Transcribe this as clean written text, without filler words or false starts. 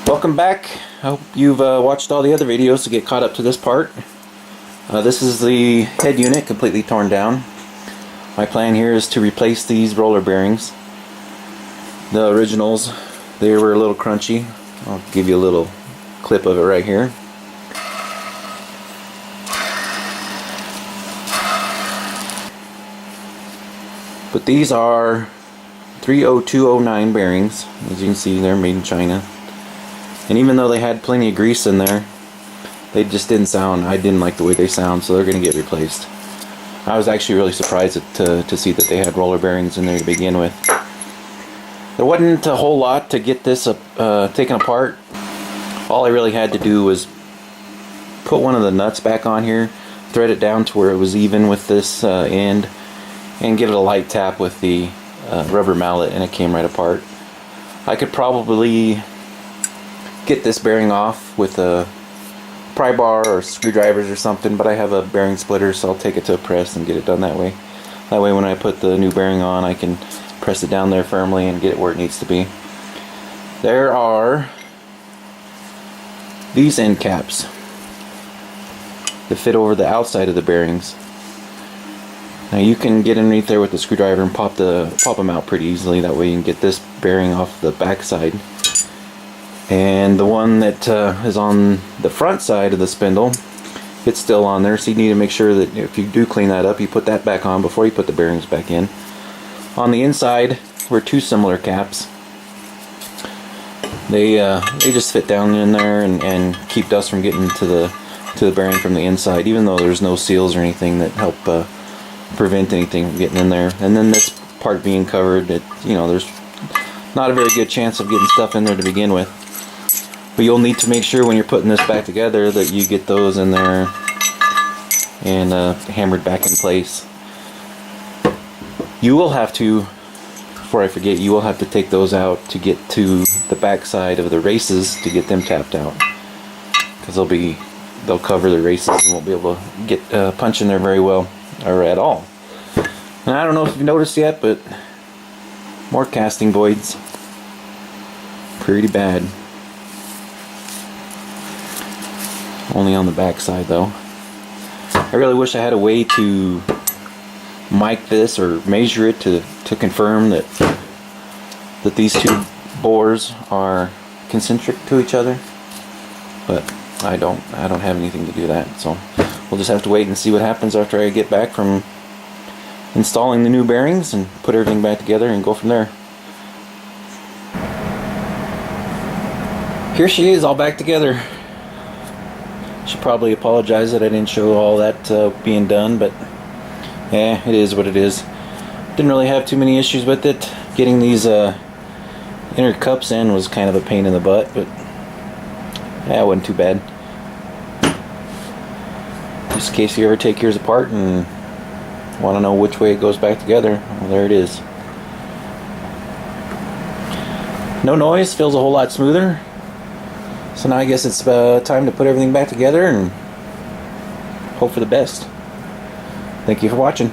Welcome back. I hope you've watched all the other videos to get caught up to this part. This is the head unit completely torn down. My plan here is to replace these roller bearings. The originals, they were a little crunchy. I'll give you a little clip of it right here. But these are 30209 bearings. As you can see, they're made in China. And even though they had plenty of grease in there, they just didn't sound, I didn't like the way they sound, so they're going to get replaced. I was actually really surprised to see that they had roller bearings in there to begin with. There wasn't a whole lot to get this taken apart. All I really had to do was put one of the nuts back on here, thread it down to where it was even with this end, and give it a light tap with the rubber mallet, and it came right apart. I could probably get this bearing off with a pry bar or screwdrivers or something, but I have a bearing splitter, so I'll take it to a press and get it done that way. That way when I put the new bearing on, I can press it down there firmly and get it where it needs to be. There are these end caps that fit over the outside of the bearings. Now you can get underneath there with the screwdriver and pop them out pretty easily. That way you can get this bearing off the back side. And the one that is on the front side of the spindle, it's still on there, so you need to make sure that if you do clean that up, you put that back on before you put the bearings back in. On the inside were two similar caps. They just fit down in there and keep dust from getting to the bearing from the inside, even though there's no seals or anything that help prevent anything from getting in there. And then this part being covered, there's not a very good chance of getting stuff in there to begin with. But you'll need to make sure when you're putting this back together that you get those in there and hammered back in place. You will have to, before I forget, you will have to take those out to get to the back side of the races to get them tapped out, because they'll cover the races and won't be able to get punch in there very well or at all. And I don't know if you've noticed yet, but more casting voids. Pretty bad. Only on the back side though. I really wish I had a way to mic this or measure it to confirm that these two bores are concentric to each other, but I don't have anything to do that, so we'll just have to wait and see what happens after I get back from installing the new bearings and put everything back together and go from there. Here she is, all back together. Should probably apologize that I didn't show all that being done, but yeah, it is what it is. Didn't really have too many issues with it. Getting these inner cups in was kind of a pain in the butt, but yeah, it wasn't too bad. Just in case you ever take yours apart and want to know which way it goes back together, well, there it is. No noise, feels a whole lot smoother. So now I guess it's time to put everything back together and hope for the best. Thank you for watching.